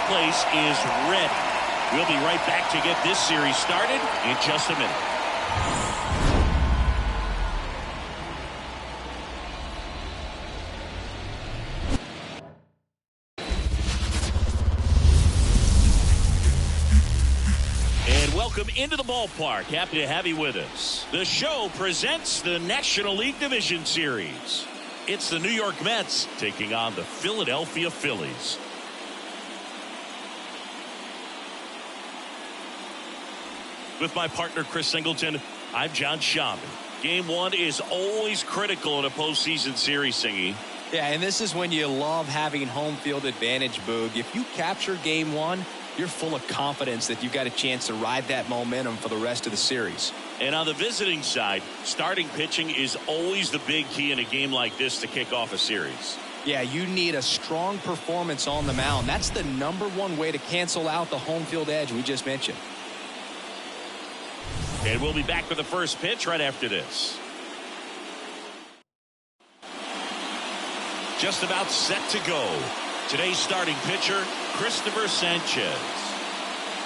place is ready. We'll be right back to get this series started in just a minute. Welcome into the ballpark. Happy to have you with us. The show presents the National League Division Series. It's the New York Mets taking on the Philadelphia Phillies. With my partner Chris Singleton, I'm John Schaub. Game one is always critical in a postseason series, Singy. Yeah, and this is when you love having home field advantage, Boog. If you capture game one, you're full of confidence that you've got a chance to ride that momentum for the rest of the series. And on the visiting side, starting pitching is always the big key in a game like this to kick off a series. Yeah, you need a strong performance on the mound. That's the #1 way to cancel out the home field edge we just mentioned. And we'll be back with the first pitch right after this. Just about set to go. Today's starting pitcher, Christopher Sanchez.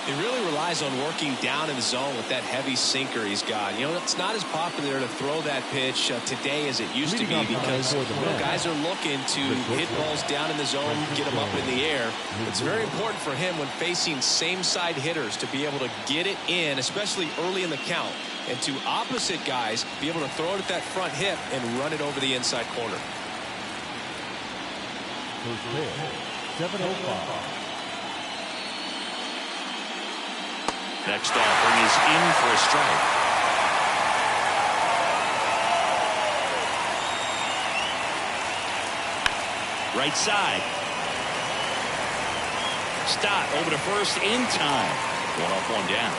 He really relies on working down in the zone with that heavy sinker he's got. You know, it's not as popular to throw that pitch today as it used to be because guys are looking to hit balls down in the zone, get them up in the air. It's very important for him when facing same-side hitters to be able to get it in, especially early in the count, and to opposite guys be able to throw it at that front hip and run it over the inside corner. 705. Next offering is in for a strike. Right side. Stott over to first in time. One up, one down.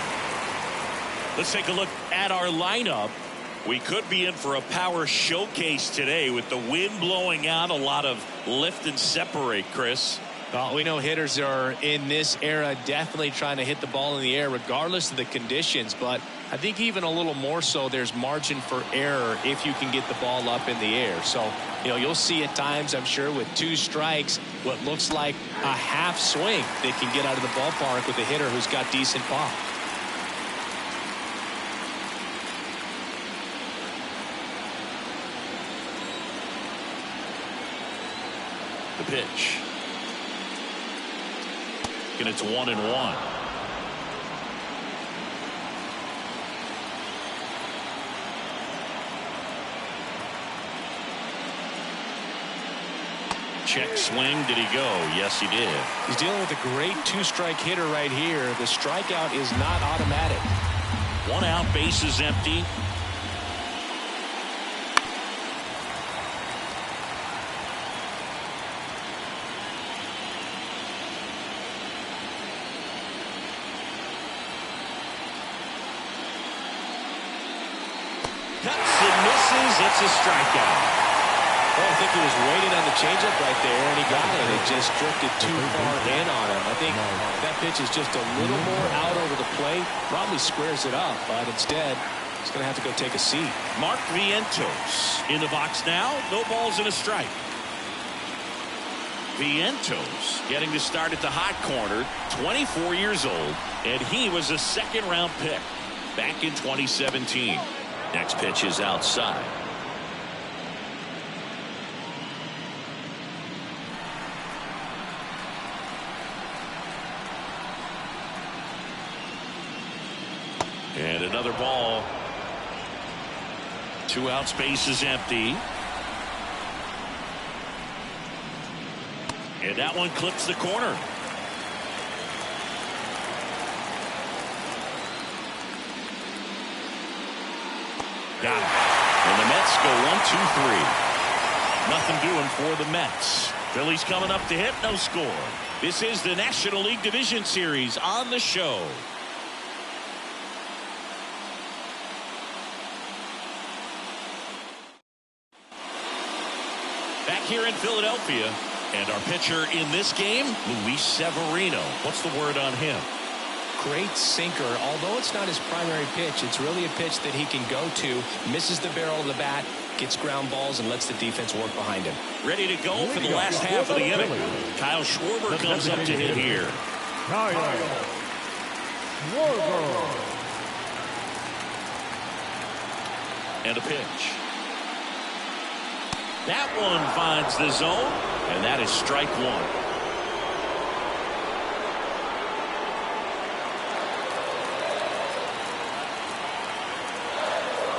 Let's take a look at our lineup. We could be in for a power showcase today with the wind blowing out, a lot of lift and separate, Chris. Well, we know hitters are in this era definitely trying to hit the ball in the air regardless of the conditions, but I think even a little more so there's margin for error if you can get the ball up in the air. So, you know, you'll see at times, I'm sure, with 2 strikes, what looks like a half swing that can get out of the ballpark with a hitter who's got decent pop. The pitch. And it's 1-1. Check swing. Did he go? Yes, he did. He's dealing with a great 2-strike hitter right here. The strikeout is not automatic. 1 out, base is empty. Cuts and misses. It's a strikeout. Well, I think he was waiting on the changeup right there, and he got it. It just drifted too far in on him. I think that pitch is just a little more out over the plate. Probably squares it up, but instead, he's going to have to go take a seat. Mark Vientos in the box now. No balls and a strike. Vientos getting to start at the hot corner, 24 years old, and he was a second-round pick back in 2017. Next pitch is outside. And another ball. 2 out, space is empty. And that one clips the corner. Got it. And the Mets go 1-2-3. Nothing doing for the Mets. Phillies coming up to hit, no score. This is the National League Division Series on the show. Back here in Philadelphia, and our pitcher in this game, Luis Severino. What's the word on him? Great sinker. Although it's not his primary pitch, it's really a pitch that he can go to. Misses the barrel of the bat, gets ground balls, and lets the defense work behind him. Ready to go for the last half of the inning. Kyle Schwarber comes up to hit here. And a pitch. That one finds the zone, and that is strike one.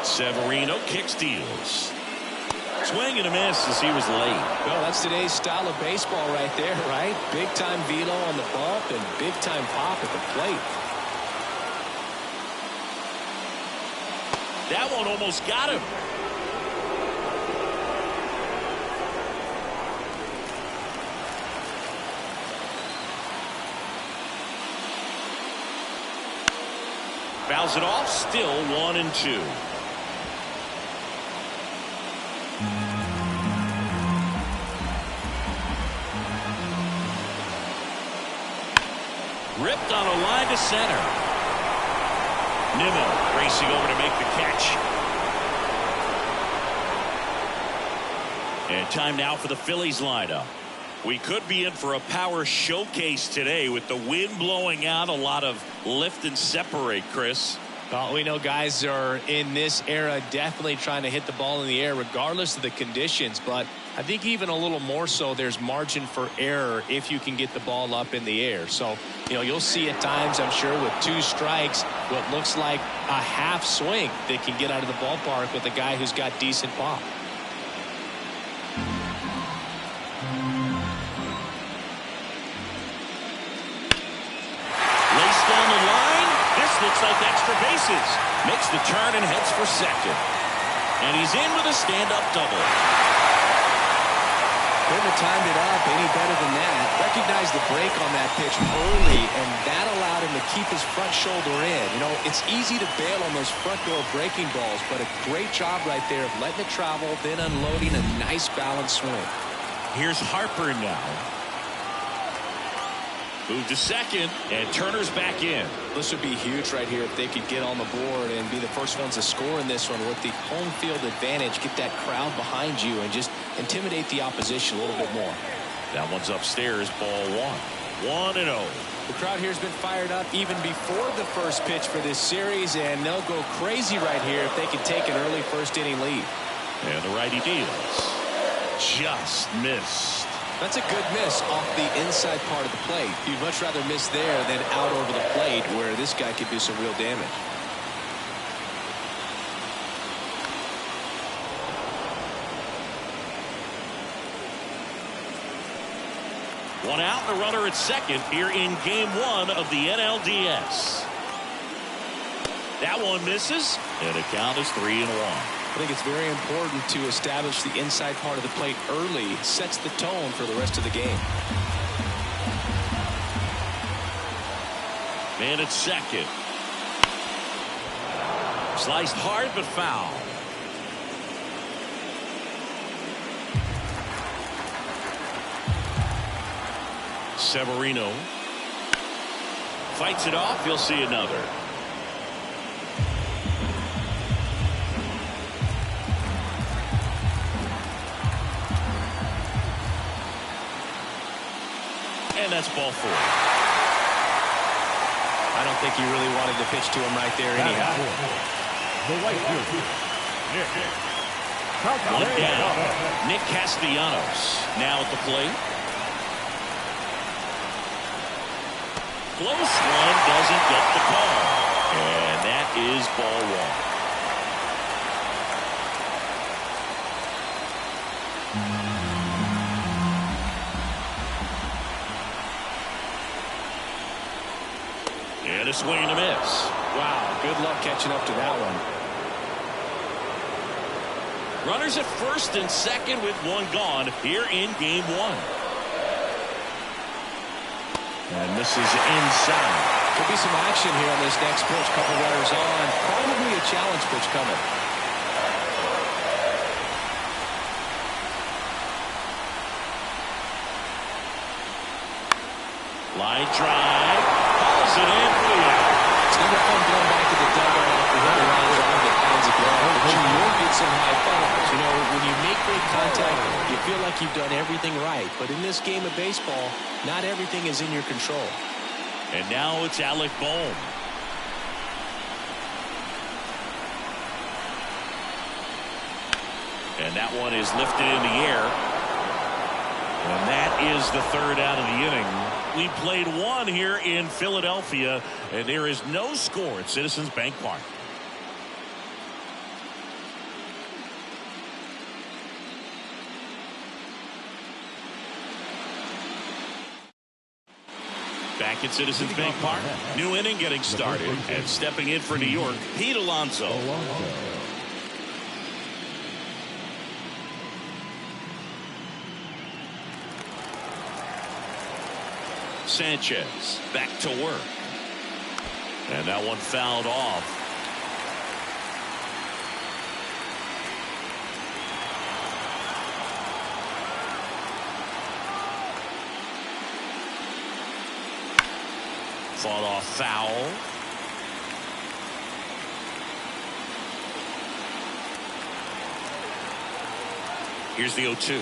Severino kicks, deals. Swing and a miss as he was late. Well, that's today's style of baseball right there, right? Big-time velo on the bump and big-time pop at the plate. That one almost got him. Fouls it off, still 1-2. Ripped on a line to center. Nimmo racing over to make the catch. And time now for the Phillies lineup. We could be in for a power showcase today with the wind blowing out, a lot of lift and separate, Chris. Well, we know guys are in this era definitely trying to hit the ball in the air regardless of the conditions, but I think even a little more so there's margin for error if you can get the ball up in the air. So, you'll see at times, I'm sure, with 2 strikes, what looks like a half swing that can get out of the ballpark with a guy who's got decent pop. Looks like extra bases. Makes the turn and heads for second. And he's in with a stand-up double. Couldn't have timed it up any better than that. Recognized the break on that pitch early, and that allowed him to keep his front shoulder in. It's easy to bail on those front door breaking balls, but a great job right there of letting it travel, then unloading a nice balanced swing. Here's Harper now. Move to second, and Turner's back in. This would be huge right here if they could get on the board and be the first ones to score in this one with the home field advantage. Get that crowd behind you and just intimidate the opposition a little bit more. That one's upstairs, ball 1. 1-0. The crowd here has been fired up even before the first pitch for this series, and they'll go crazy right here if they can take an early first-inning lead. And the righty deals. Just missed. That's a good miss off the inside part of the plate. You'd much rather miss there than out over the plate where this guy could do some real damage. One out, the runner at second here in game 1 of the NLDS. That one misses, and the count is 3-1. I think it's very important to establish the inside part of the plate early. Sets the tone for the rest of the game. Man at second. Sliced hard but foul. Severino fights it off. He'll see another. And that's ball 4. I don't think he really wanted to pitch to him right there anyhow. One down. Nick Castellanos now at the plate. Close one, doesn't get the call. And that is ball 1. And a swing and a miss. Wow, good luck catching up to that one. Runners at first and second with one gone here in game 1. And this is inside. Could be some action here on this next pitch. Couple runners on. Probably a challenge pitch coming. Line drive. Calls it in for the out. It's never fun going back to the dugout after hitting a line drive that pounds it down, but you will get some high fouls. contact, you feel like you've done everything right. But in this game of baseball, not everything is in your control. And now it's Alec Bohm. And that one is lifted in the air. And that is the third out of the inning. We played one here in Philadelphia, and there is no score at Citizens Bank Park. Back at Citizens Bank Park, new inning getting started, and stepping in for New York, Pete Alonso. Sanchez back to work. And that one fouled off. Fought off foul. Here's the 0-2.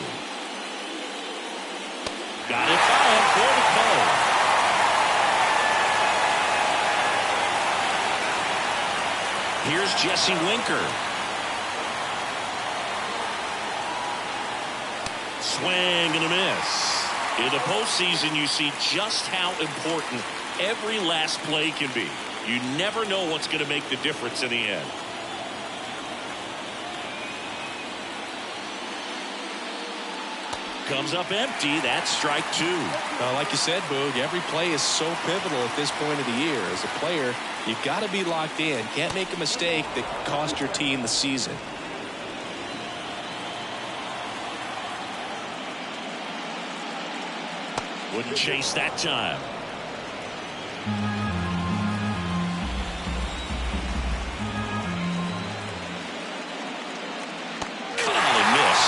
Got it fouled for the call. Here's Jesse Winker. Swing and a miss. In the postseason, you see just how important every last play can be. You never know what's going to make the difference in the end. Comes up empty. That's strike two. Like you said, Boog, every play is so pivotal at this point of the year. As a player, you've got to be locked in. Can't make a mistake that could cost your team the season. Wouldn't chase that time.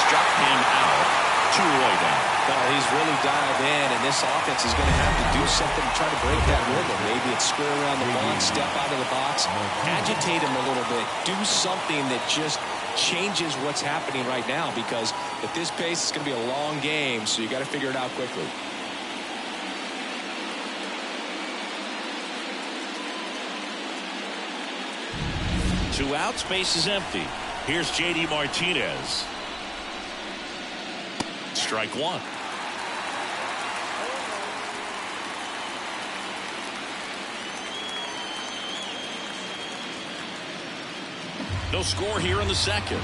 Struck him out. Two-way down. Well, he's really dialed in, and this offense is going to have to do something to try to break that rhythm. Maybe it's square around the ball, step out of the box, agitate him a little bit, do something that just changes what's happening right now, because at this pace, it's going to be a long game, so you got to figure it out quickly. Two outs, base is empty. Here's J.D. Martinez. Strike one. No score here in the second.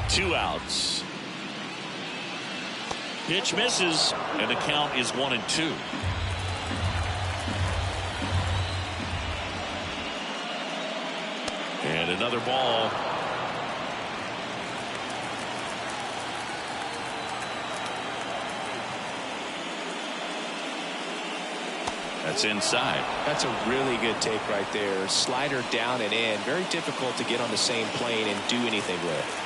Two outs. Pitch misses, and the count is 1-2. And another ball. That's inside. That's a really good take right there. Slider down and in. Very difficult to get on the same plane and do anything with.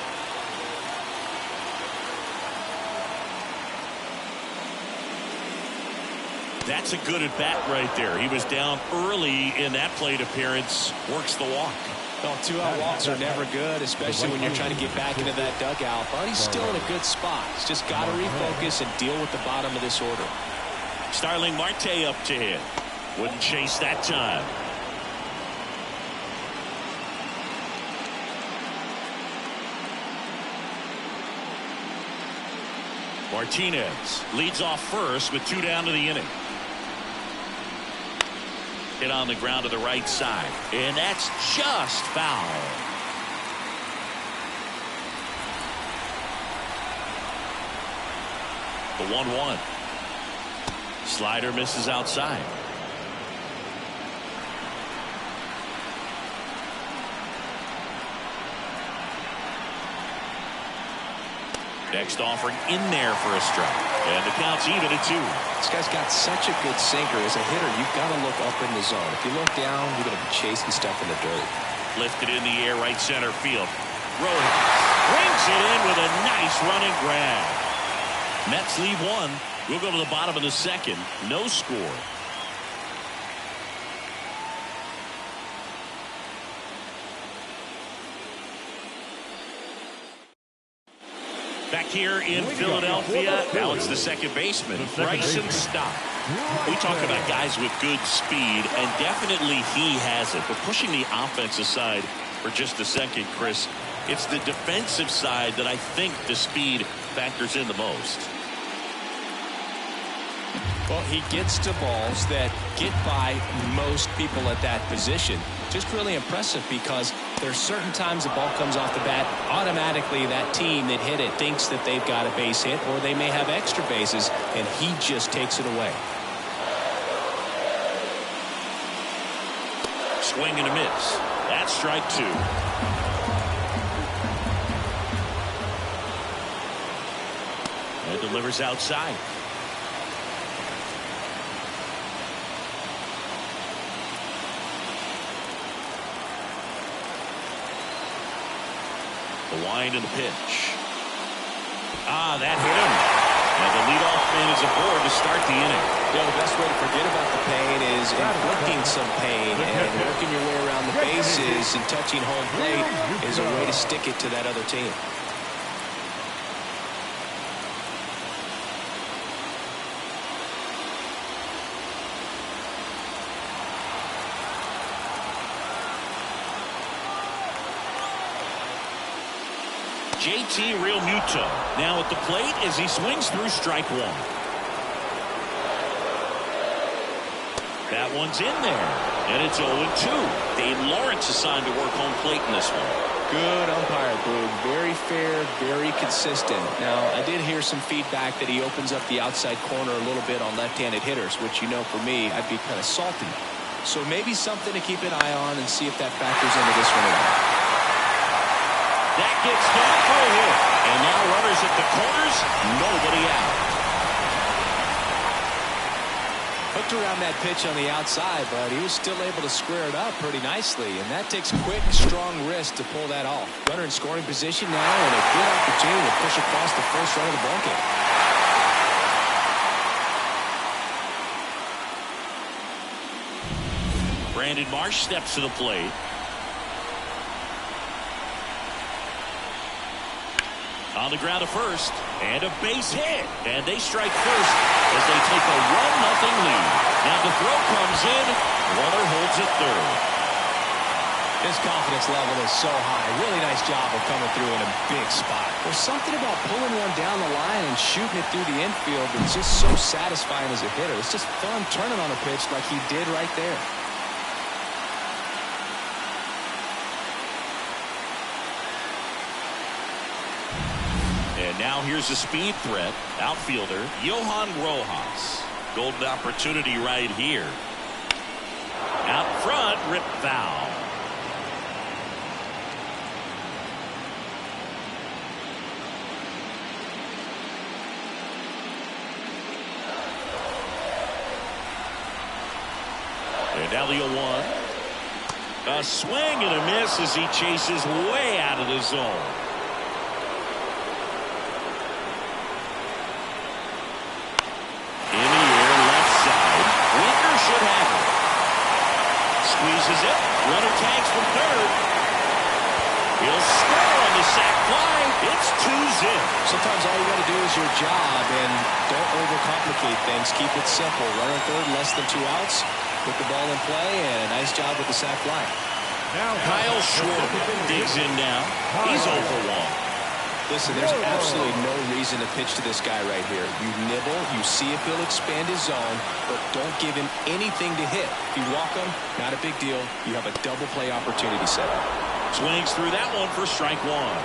That's a good at bat right there. He was down early in that plate appearance. Works the walk. Well, two-out walks are never good, especially when you're trying to get back into that dugout. But he's still in a good spot. He's just got to refocus and deal with the bottom of this order. Starling Marte up to hit. Wouldn't chase that time. Martinez leads off first with two down to the inning. Hit on the ground to the right side, and that's just foul. The 1-1. Slider misses outside. Next offering in there for a strike. And the count's even at 2. This guy's got such a good sinker. As a hitter, you've got to look up in the zone. If you look down, you're going to be chasing stuff in the dirt. Lifted in the air, right center field. Rojas brings it in with a nice running grab. Mets lead one. We'll go to the bottom of the second. No score. Back here in Philadelphia, now it's the second baseman, Bryson Stott. We talk about guys with good speed, and definitely he has it. But pushing the offense aside for just a second, Chris, it's the defensive side that I think the speed factors in the most. Well, he gets to balls that get by most people at that position. Just really impressive because there's certain times the ball comes off the bat, automatically that team that hit it thinks that they've got a base hit or they may have extra bases, and he just takes it away. Swing and a miss. That's strike two. And delivers outside. The wind and the pitch. That hit him. And the leadoff man is aboard to start the inning. Yeah, the best way to forget about the pain is inflicting some pain, and working your way around the bases and touching home plate is a way to stick it to that other team. JT Realmuto now at the plate as he swings through strike one. That one's in there, and it's 0-2. Dave Lawrence assigned to work home plate in this one. Good umpire, Boog. Very fair, very consistent. Now, I did hear some feedback that he opens up the outside corner a little bit on left-handed hitters, which, you know, for me, I'd be kind of salty. So maybe something to keep an eye on and see if that factors into this one at all. That gets down for a hit. And now runners at the corners, nobody out. Hooked around that pitch on the outside, but he was still able to square it up pretty nicely. And that takes quick, strong wrist to pull that off. Runner in scoring position now, and a good opportunity to push across the first run of the ball game. Brandon Marsh steps to the plate. On the ground to first, and a base hit, and they strike first as they take a 1-0 lead. Now the throw comes in, runner holds at third. His confidence level is so high. Really nice job of coming through in a big spot. There's something about pulling one down the line and shooting it through the infield that's just so satisfying as a hitter. It's just fun turning on a pitch like he did right there. And now here's a speed threat, outfielder Johan Rojas. Golden opportunity right here. Out front, rip foul. And now the 0-1. A swing and a miss as he chases way out of the zone. Squeezes it. Runner tags from third. He'll score on the sac fly. It's 2-0. Sometimes all you got to do is your job and don't overcomplicate things. Keep it simple. Runner third, less than 2 outs. Put the ball in play, and a nice job with the sac fly. Now Kyle Schwarber digs in now. He's 0-for-1. Listen, there's absolutely no reason to pitch to this guy right here. You nibble, you see if he'll expand his zone, but don't give him anything to hit. If you walk him, not a big deal. You have a double play opportunity set up. Swings through that one for strike one.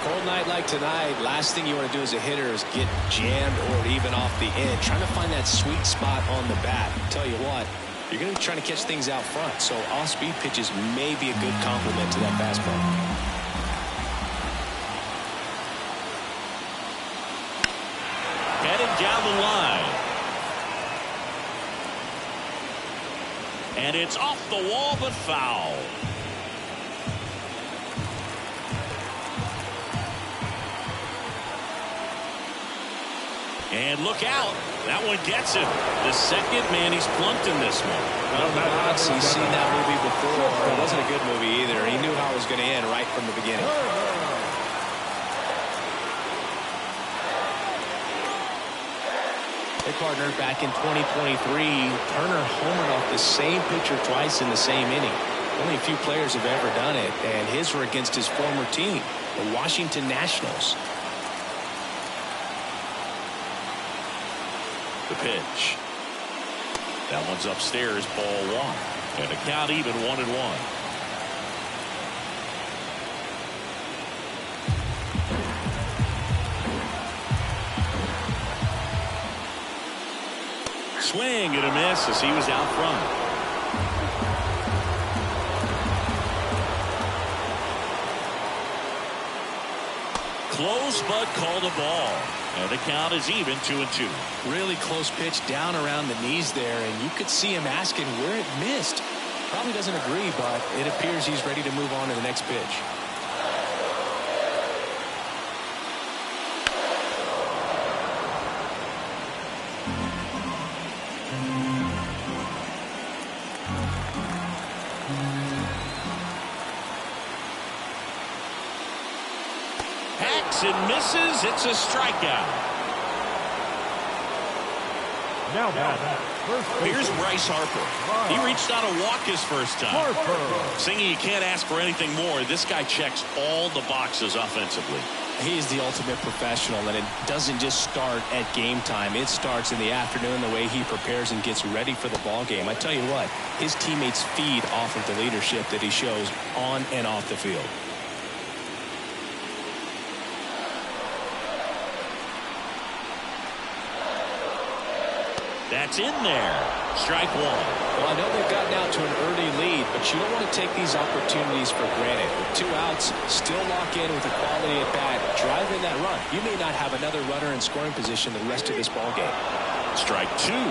Cold night like tonight, last thing you want to do as a hitter is get jammed or even off the edge. Trying to find that sweet spot on the bat. Tell you what, you're going to be trying to catch things out front, so off-speed pitches may be a good complement to that fastball. Heading down the line. And it's off the wall, but foul. And look out. That one gets him. The second man he's plunked in this one. Well, he's seen that movie before. It wasn't a good movie either. He knew how it was going to end right from the beginning. Hey, partner, back in 2023, Turner homered off the same pitcher twice in the same inning. Only a few players have ever done it, and his were against his former team, the Washington Nationals. The pitch. That one's upstairs, ball one. And a count even 1-1. Swing and a miss as he was out front. Close, but called a ball. And the count is even 2-2. Really close pitch down around the knees there, and you could see him asking where it missed. Probably doesn't agree, but it appears he's ready to move on to the next pitch. And misses. It's a strikeout. Now here's Bryce Harper. He reached out to walk his first time. Singing, you can't ask for anything more. This guy checks all the boxes offensively. He is the ultimate professional, and it doesn't just start at game time. It starts in the afternoon, the way he prepares and gets ready for the ball game. I tell you what, his teammates feed off of the leadership that he shows on and off the field. That's in there. Strike one. Well, I know they've gotten out to an early lead, but you don't want to take these opportunities for granted. With 2 outs, still lock in with a quality at bat. Drive in that run. You may not have another runner in scoring position the rest of this ball game. Strike two.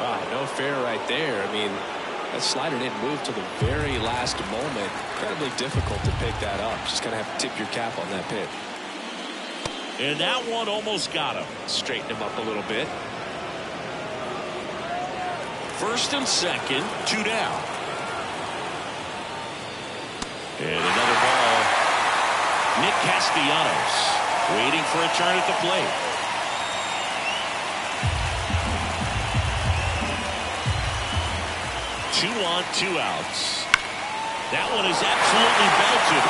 Wow, no fair right there. I mean, that slider didn't move to the very last moment. Incredibly difficult to pick that up. Just going to have to tip your cap on that pitch. And that one almost got him. Straighten him up a little bit. First and second, 2 down. And another ball. Nick Castellanos waiting for a turn at the plate. Two on, 2 outs. That one is absolutely belted.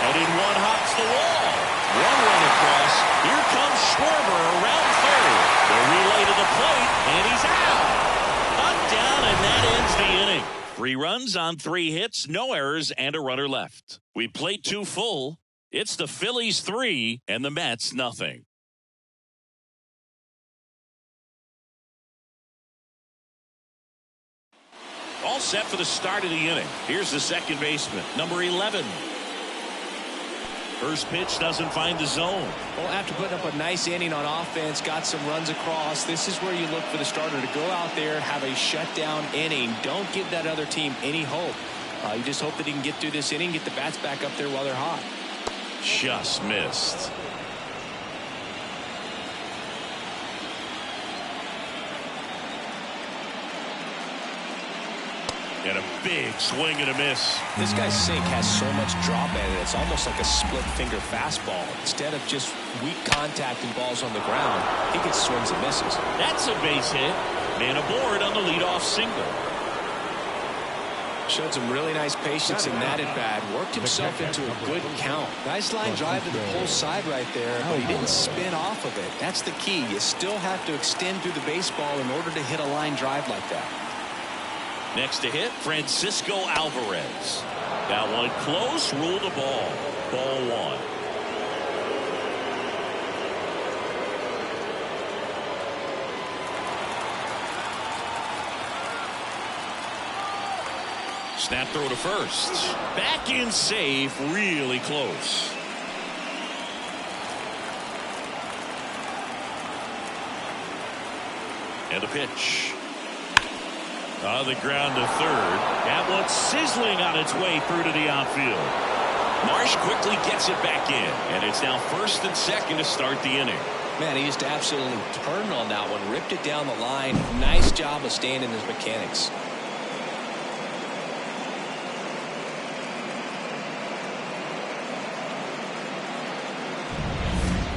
And in one hops the wall. One run across. Here comes Schwarber around third. The relay to the plate, and he's out. Down, and that ends the inning. 3 runs on 3 hits, no errors, and a runner left. We played 2 full. It's the Phillies 3 and the Mets nothing. All set for the start of the inning. Here's the second baseman, number 11. First pitch doesn't find the zone. Well, after putting up a nice inning on offense, got some runs across, this is where you look for the starter to go out there, have a shutdown inning. Don't give that other team any hope. You just hope that he can get through this inning, get the bats back up there while they're hot. Just missed. And a big swing and a miss. This guy's sink has so much drop in it. It's almost like a split finger fastball. Instead of just weak contact and balls on the ground, he gets swings and misses. That's a base hit. Man aboard on the leadoff single. Showed some really nice patience in that at bat. Worked himself into a good count. Nice line drive to the pull side right there, but he didn't spin off of it. That's the key. You still have to extend through the baseball in order to hit a line drive like that. Next to hit, Francisco Alvarez. That one close, ruled the ball. Ball 1. Snap throw to first. Back in safe, really close. And the pitch. The ground to third. That one's sizzling on its way through to the outfield. Marsh quickly gets it back in, and it's now first and second to start the inning. Man, he just absolutely turned on that one, ripped it down the line. Nice job of staying in his mechanics.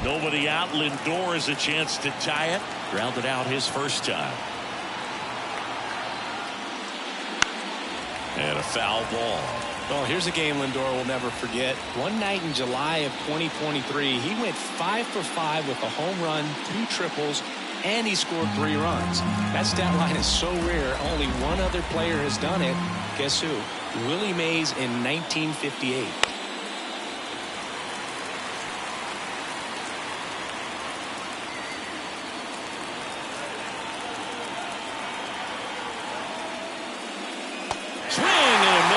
Nobody out. Lindor has a chance to tie it. Grounded out his first time. And a foul ball. Well, here's a game Lindor will never forget. One night in July of 2023, he went 5 for 5 with a home run, 2 triples, and he scored 3 runs. That stat line is so rare. Only one other player has done it. Guess who? Willie Mays in 1958.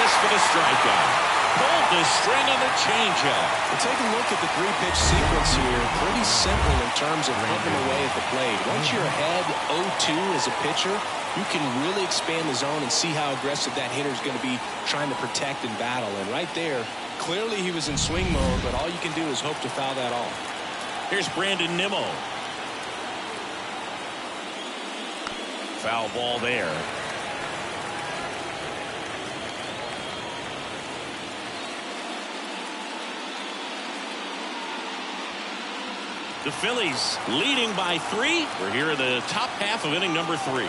For the strikeout. Pulled the string on the changeup. Well, take a look at the 3-pitch sequence here. Pretty simple in terms of putting away at the plate. Once you're ahead 0-2 as a pitcher, you can really expand the zone and see how aggressive that hitter is going to be trying to protect and battle. And right there, clearly he was in swing mode, but all you can do is hope to foul that off. Here's Brandon Nimmo. Foul ball there. The Phillies leading by 3. We're here in the top half of inning number 3.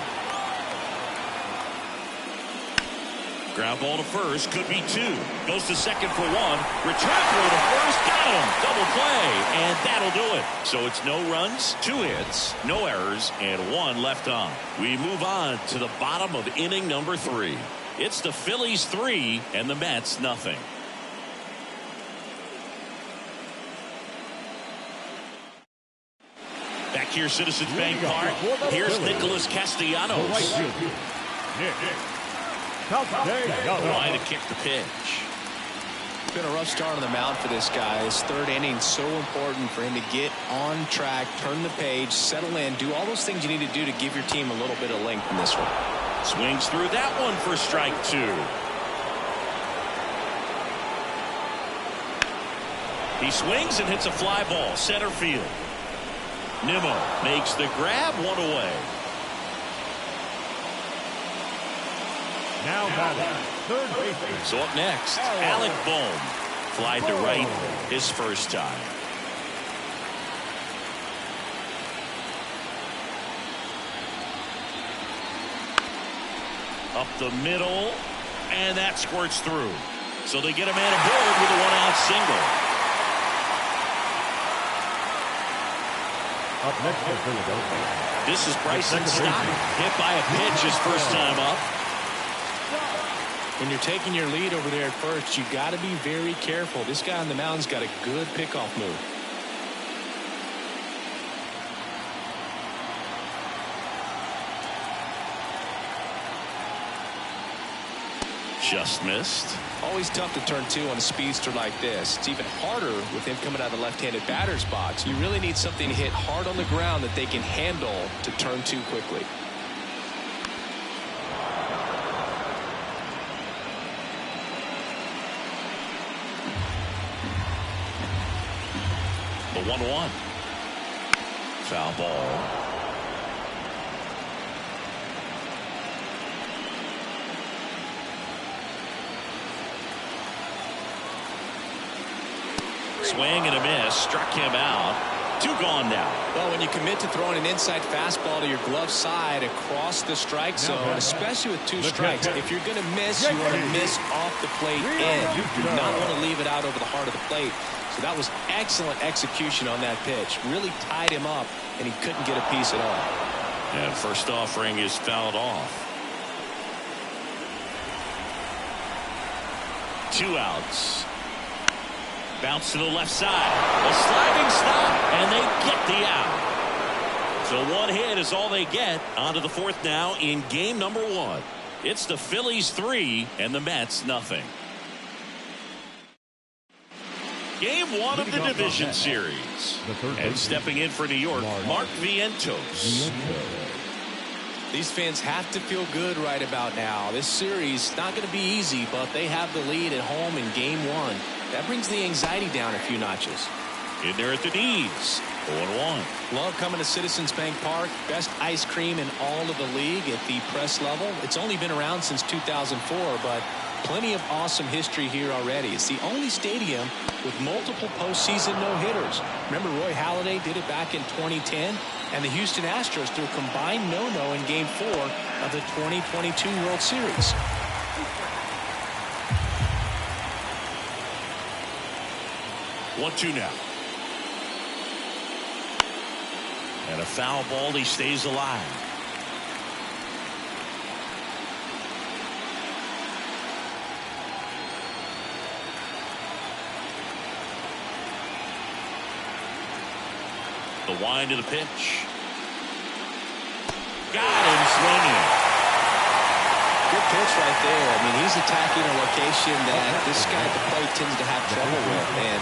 Ground ball to first, could be 2. Goes to second for 1. Return throw to first, got him. Double play, and that'll do it. So it's no runs, 2 hits, no errors, and 1 left on. We move on to the bottom of inning number 3. It's the Phillies 3 and the Mets nothing. Back here, Citizens Bank Park. Here's Nicholas Castellanos. Line to kick the pitch. It's been a rough start on the mound for this guy. His 3rd inning, so important for him to get on track, turn the page, settle in, do all those things you need to do to give your team a little bit of length in this one. Swings through that one for strike 2. He swings and hits a fly ball, center field. Nimmo makes the grab, 1 away. Now batting, third baseman. So up next, Alec Bohm. Fly to right, his first time. Up the middle, and that squirts through. So they get a man aboard with a 1-out single. Up next for Philadelphia. This is Bryson Stott. Hit by a pitch his first time up. When you're taking your lead over there at first, you got to be very careful. This guy on the mound's got a good pickoff move. Just missed. Always tough to turn 2 on a speedster like this. It's even harder with him coming out of the left-handed batter's box. You really need something to hit hard on the ground that they can handle to turn 2 quickly. The 1-1. Foul ball. Swing and a miss, struck him out. 2 gone now. Well, when you commit to throwing an inside fastball to your glove side across the strike zone, especially with 2 strikes, if you're going to miss, you want to miss off the plate in. You do not want to leave it out over the heart of the plate. So that was excellent execution on that pitch. Really tied him up, and he couldn't get a piece at all. And first offering is fouled off. 2 outs. Bounce to the left side. A sliding stop, and they get the out. So 1 hit is all they get. On to the 4th now in game number 1. It's the Phillies 3 and the Mets nothing. Game 1 of the division series. And stepping in for New York, Mark Vientos. These fans have to feel good right about now. This series not going to be easy, but they have the lead at home in game 1. That brings the anxiety down a few notches. in there at the knees. 0-1. Love coming to Citizens Bank Park. Best ice cream in all of the league at the press level. It's only been around since 2004, but plenty of awesome history here already. It's the only stadium with multiple postseason no-hitters. Remember, Roy Halladay did it back in 2010, and the Houston Astros threw a combined no-no in Game 4 of the 2022 World Series. One-two now. And a foul ball. He stays alive. The wind of the pitch. Got him swinging. Good pitch right there. I mean, he's attacking a location that this guy at the plate tends to have trouble with. And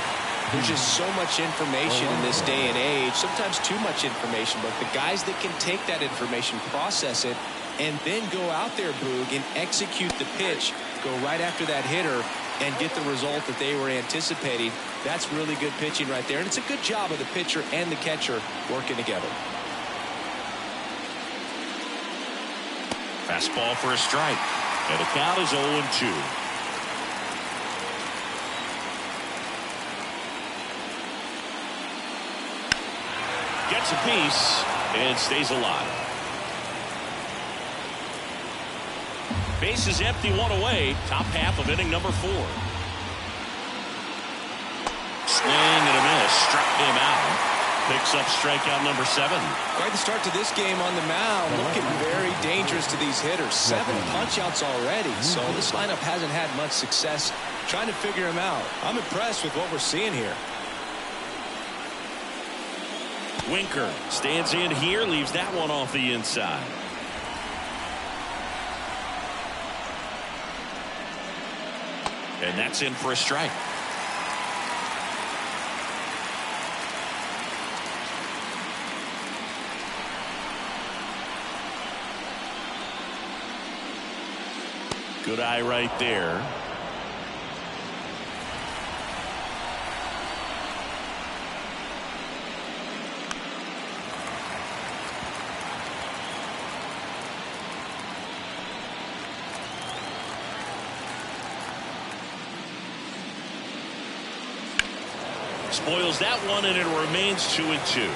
there's just so much information in this day and age, sometimes too much information, but the guys that can take that information, process it, and then go out there, Boog, and execute the pitch, go right after that hitter, and get the result that they were anticipating. That's really good pitching right there, and it's a good job of the pitcher and the catcher working together. Fastball for a strike, and the count is 0-2. Gets a piece and stays alive. Base is empty, one away. Top half of inning number 4. Swing and a miss. Struck him out. Picks up strikeout number 7. Quite the start to this game on the mound. Looking very dangerous to these hitters. 7 punch-outs already. So this lineup hasn't had much success trying to figure him out. I'm impressed with what we're seeing here. Winker stands in here, leaves that one off the inside. And that's in for a strike. Good eye right there. Spoils that one, and it remains 2-2.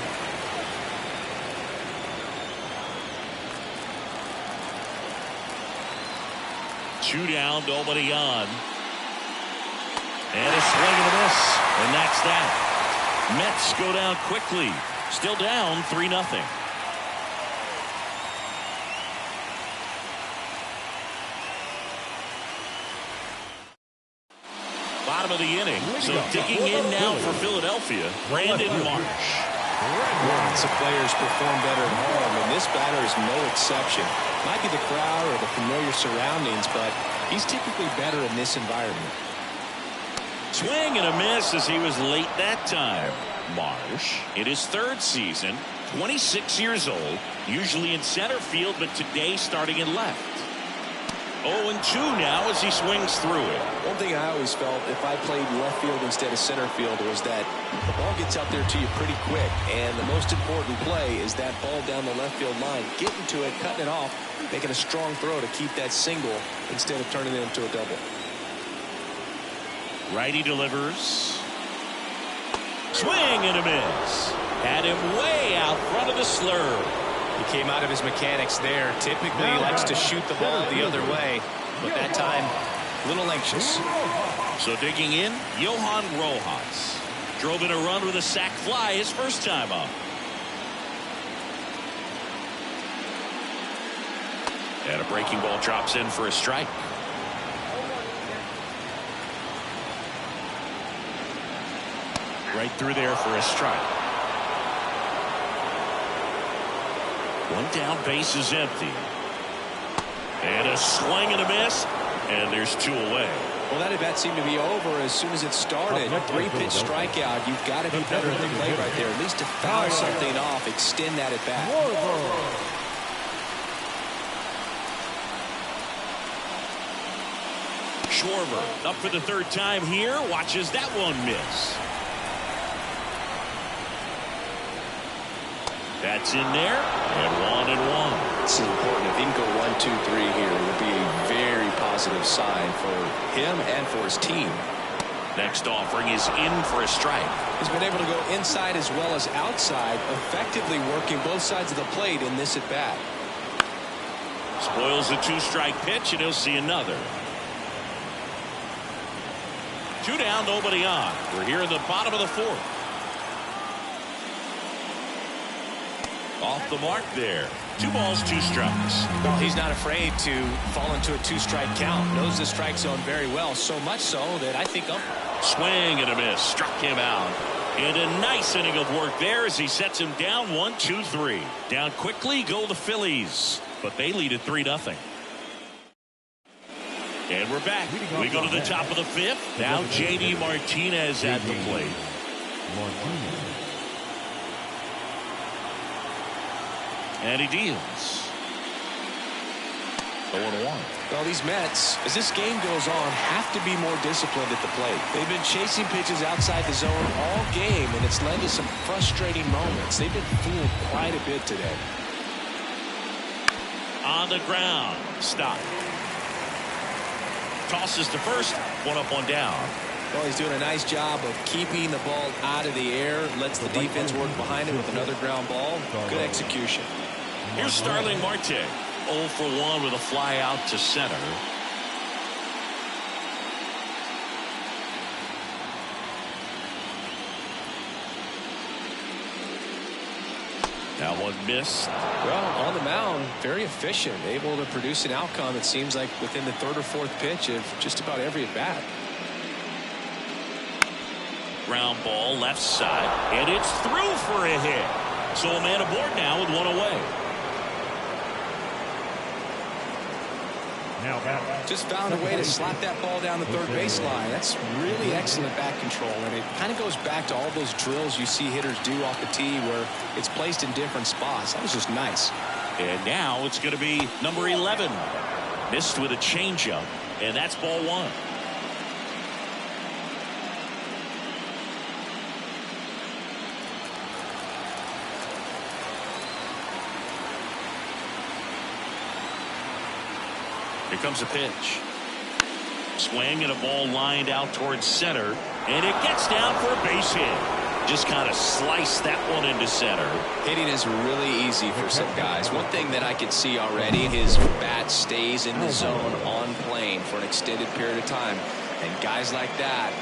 Two down, nobody on. And a swing and a miss. And that's that. Mets go down quickly. Still down 3-0. Bottom of the inning. So digging in now for Philadelphia, Brandon Marsh. Lots of players perform better at home, and this batter is no exception. Might be the crowd or the familiar surroundings, but he's typically better in this environment. Swing and a miss as he was late that time. Marsh, in his 3rd season, 26 years old, usually in center field, but today starting in left. 0-2 now as he swings through it. One thing I always felt if I played left field instead of center field was that the ball gets out there to you pretty quick, and the most important play is that ball down the left field line, getting to it, cutting it off, making a strong throw to keep that single instead of turning it into a double. Righty delivers. Swing and a miss. Had him way out front of the slurve. He came out of his mechanics there. Typically he likes to shoot the ball the other way, but that time a little anxious. So digging in, Johan Rojas drove in a run with a sac fly his first time up. And a breaking ball drops in for a strike. Right through there for a strike. One down, base is empty. And a swing and a miss. And there's 2 away. Well, that at-bat seemed to be over as soon as it started. 3-pitch strikeout. You've got to be better at the plate right there. At least to foul something off, extend that at-bat. Schwarber up for the 3rd time here. Watches that one miss. That's in there, and 1-1. This is important. If he can go 1, 2, 3 here, it would be a very positive sign for him and for his team. Next offering is in for a strike. He's been able to go inside as well as outside, effectively working both sides of the plate in this at-bat. Spoils the 2-strike pitch, and he'll see another. 2 down, nobody on. We're here in the bottom of the 4th. Off the mark there. 2 balls, 2 strikes. Well, he's not afraid to fall into a 2-strike count. Knows the strike zone very well, so much so that I think swing and a miss. Struck him out. And a nice inning of work there as he sets him down 1-2-3. Down quickly go the Phillies, but they lead at 3-0. And we're back. We go to the top of the 5th. Now J.D. Martinez at the plate. And he deals. 0-1. Well, these Mets, as this game goes on, have to be more disciplined at the plate. They've been chasing pitches outside the zone all game, and it's led to some frustrating moments. They've been fooled quite a bit today. On the ground. Stop. Tosses to first. 1 up, 1 down. Well, he's doing a nice job of keeping the ball out of the air. Lets the defense work behind him with another ground ball. Good execution. Here's Starling Marte. 0 for 1 with a fly out to center. That one missed. Well, on the mound, very efficient, able to produce an outcome, it seems like, within the 3rd or 4th pitch of just about every at bat. Ground ball left side, and it's through for a hit. So a man aboard now with 1 away. Now back. Just found a way to slap that ball down the 3rd baseline. That's really excellent bat control, and it kind of goes back to all those drills you see hitters do off the tee where it's placed in different spots. That was just nice. And now it's going to be number 11. Missed with a changeup, and that's ball 1. Here comes a pitch. Swing and a ball lined out towards center. And it gets down for a base hit. Just kind of sliced that one into center. Hitting is really easy for some guys. One thing that I can see already, his bat stays in the zone on plane for an extended period of time. And guys like that,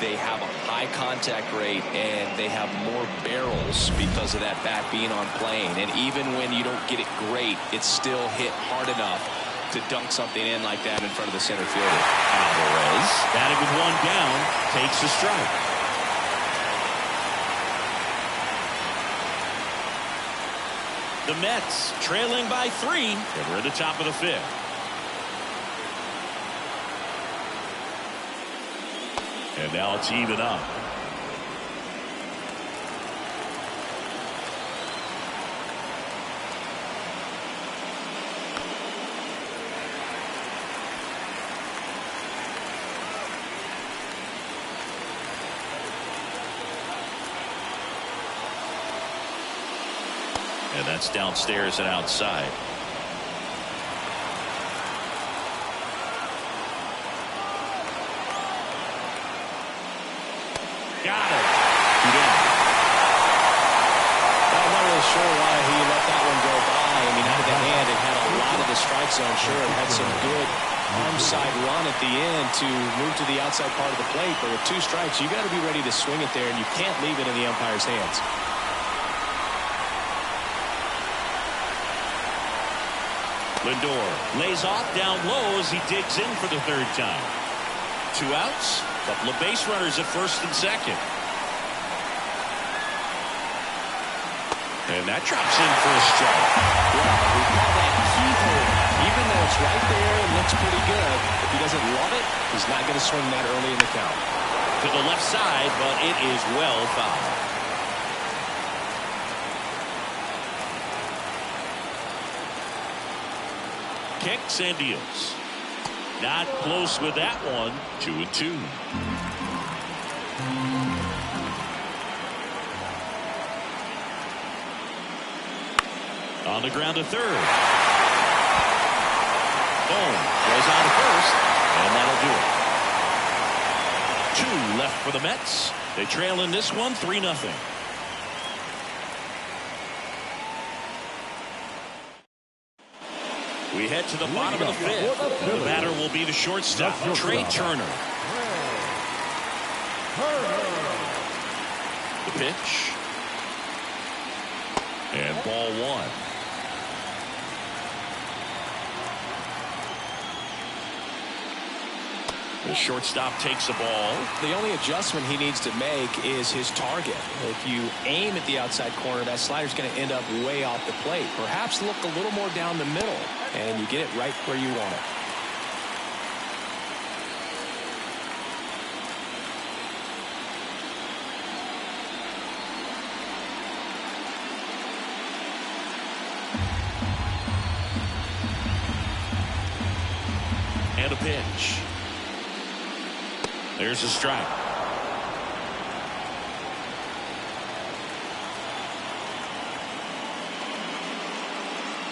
they have a high contact rate and they have more barrels because of that bat being on plane. And even when you don't get it great, it's still hit hard enough to dunk something in like that in front of the center fielder. Alvarez, batting with 1 down, takes a strike. The Mets trailing by 3, and we're at the top of the 5th. And now it's even up. And that's downstairs and outside. Got it. Well, I'm not really sure why he let that one go by. I mean, out of the hand, it had a lot of the strike zone. Sure, it had some good arm side run at the end to move to the outside part of the plate. But with 2 strikes, you got to be ready to swing it there, and you can't leave it in the umpire's hands. Lindor lays off down low as he digs in for the 3rd time. 2 outs, couple of base runners at 1st and 2nd. And that drops in for a strike. Yeah, we call that keyhole. Even though it's right there and looks pretty good, if he doesn't love it, he's not going to swing that early in the count. To the left side, but it is well fouled. Kicks and deals. Not close with that one. 2-2. On the ground to third. Boom. Goes on to first. And that'll do it. 2 left for the Mets. They trail in this one 3-0. We head to the bottom of the 5th. The batter will be the shortstop, Trey Turner. The pitch. And ball 1. The shortstop takes the ball. The only adjustment he needs to make is his target. If you aim at the outside corner, that slider's going to end up way off the plate. Perhaps look a little more down the middle, and you get it right where you want it. And a pitch. There's a strike.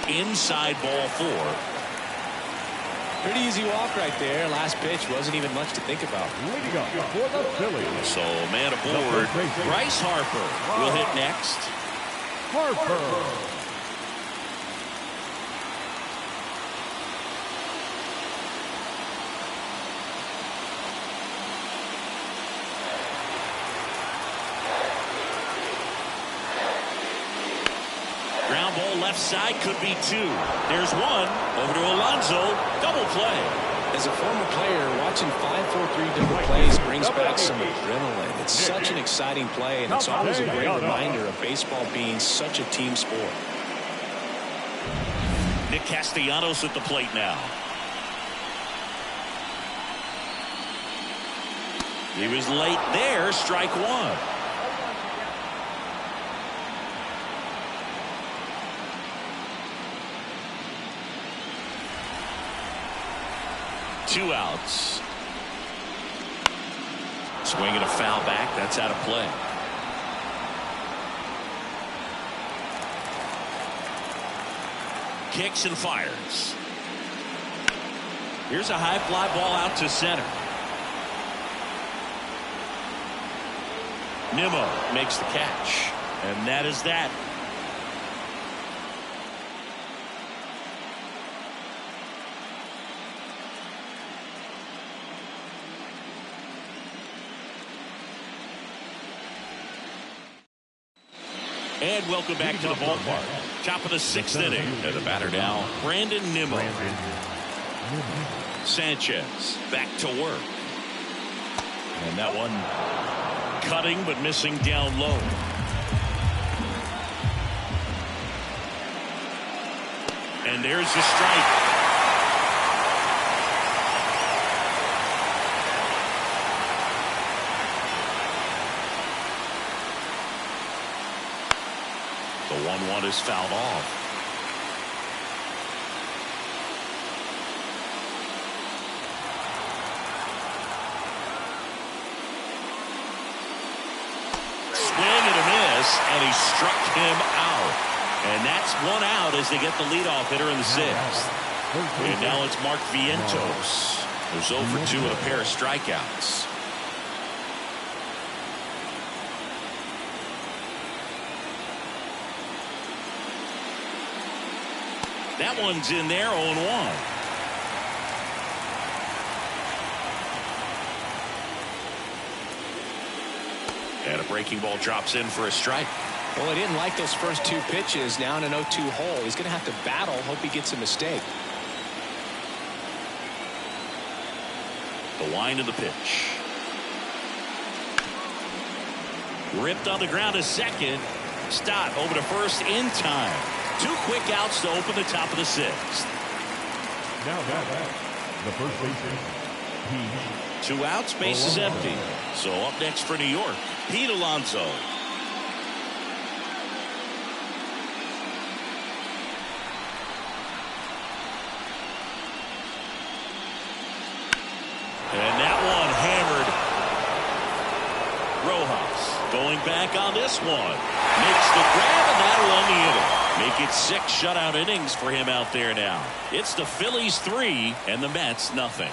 Inside ball 4. Pretty easy walk right there. Last pitch wasn't even much to think about. Leading up for the Phillies. So man aboard. Bryce Harper will hit next. Harper. Ground ball left side, could be 2. There's 1. Over to Alonso. Double play. As a former player, watching 5-4-3 different plays brings back some adrenaline. It's such an exciting play, and it's always a great reminder of baseball being such a team sport. Nick Castellanos at the plate now. He was late there. Strike 1. Two outs. Swinging a foul back. That's out of play. Kicks and fires. Here's a high fly ball out to center. Nimmo makes the catch. And that is that. And welcome back to the ballpark. Top of the 6th inning. And the batter now, Brandon Nimmo. Sanchez back to work. And that one cutting but missing down low. And there's the strike. The 1-1 is fouled off. Swing and a miss, and he struck him out. And that's 1 out as they get the leadoff hitter in the 6th. And now it's Mark Vientos, who's 0 for 2 with a pair of strikeouts. That one's in there, 0-1. And a breaking ball drops in for a strike. Well, he didn't like those first 2 pitches. Now in an 0-2 hole. He's going to have to battle. Hope he gets a mistake. The wind of the pitch. Ripped on the ground to second. Stott over to first in time. 2 quick outs to open the top of the 6th. Now the first baseman. 2 outs, base is empty. So up next for New York, Pete Alonso. And that one hammered. Rojas going back on this one. Makes the grab, and that'll end the inning. Make it 6 shutout innings for him out there now. It's the Phillies 3 and the Mets nothing.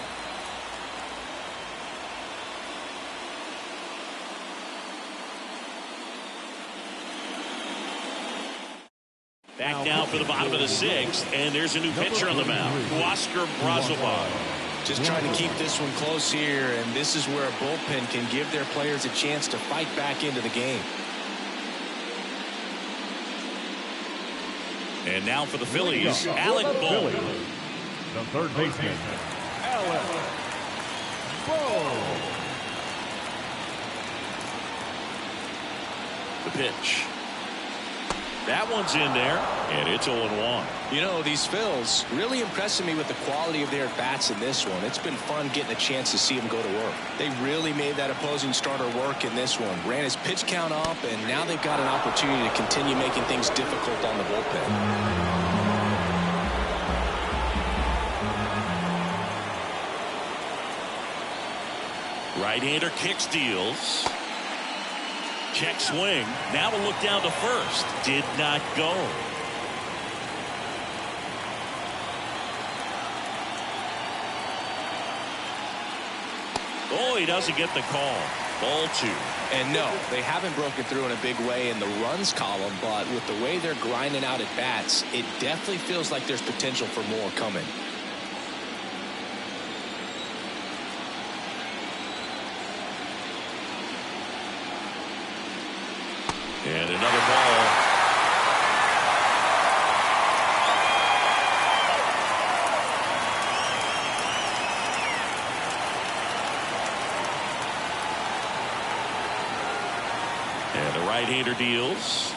Back now for the bottom of the 6th, and there's a new pitcher on the mound, Oscar Brazoban. Just trying to keep this one close here, and this is where a bullpen can give their players a chance to fight back into the game. And now for the Phillies, Alec Bohm. The third baseman, Alec Bohm. The pitch. That one's in there, and it's 0-1. You know, these Phils really impressing me with the quality of their at-bats in this one. It's been fun getting a chance to see them go to work. They really made that opposing starter work in this one. Ran his pitch count up, and now they've got an opportunity to continue making things difficult on the bullpen. Right-hander kicks, deals. Check swing. Now we'll look down to first. Did not go. Oh, he doesn't get the call. Ball 2. And no, they haven't broken through in a big way in the runs column, but with the way they're grinding out at bats, it definitely feels like there's potential for more coming. And another ball. And the right-hander deals.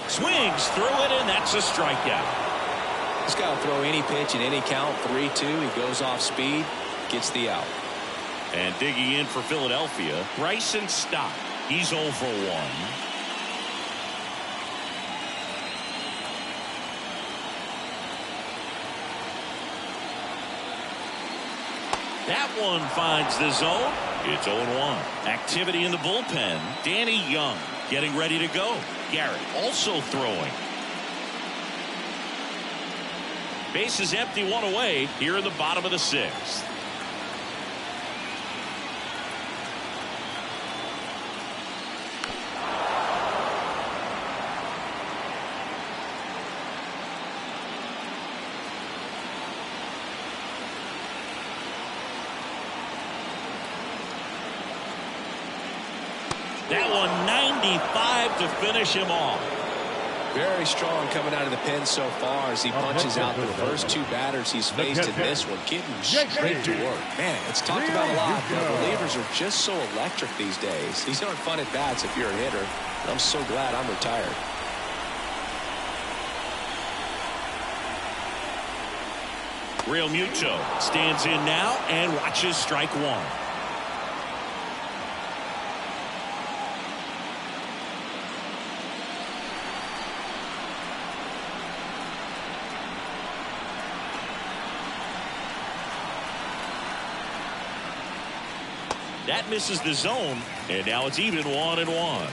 Swings through it, and that's a strikeout. He's got to throw any pitch in any count. 3-2. He goes off speed, gets the out. And digging in for Philadelphia, Bryson Stott. He's 0 for 1. That one finds the zone. It's 0-1. Activity in the bullpen. Danny Young getting ready to go. Garrett also throwing. Base is empty, 1 away here in the bottom of the 6th. That one 95 to finish him off. Very strong coming out of the pen so far as he punches out the first 2 batters he's faced in this one, getting straight to work. Man, it's talked about a lot, but relievers are just so electric these days. These aren't fun at bats if you're a hitter. I'm so glad I'm retired. Real Muto stands in now and watches strike 1. That misses the zone, and now it's even 1-1.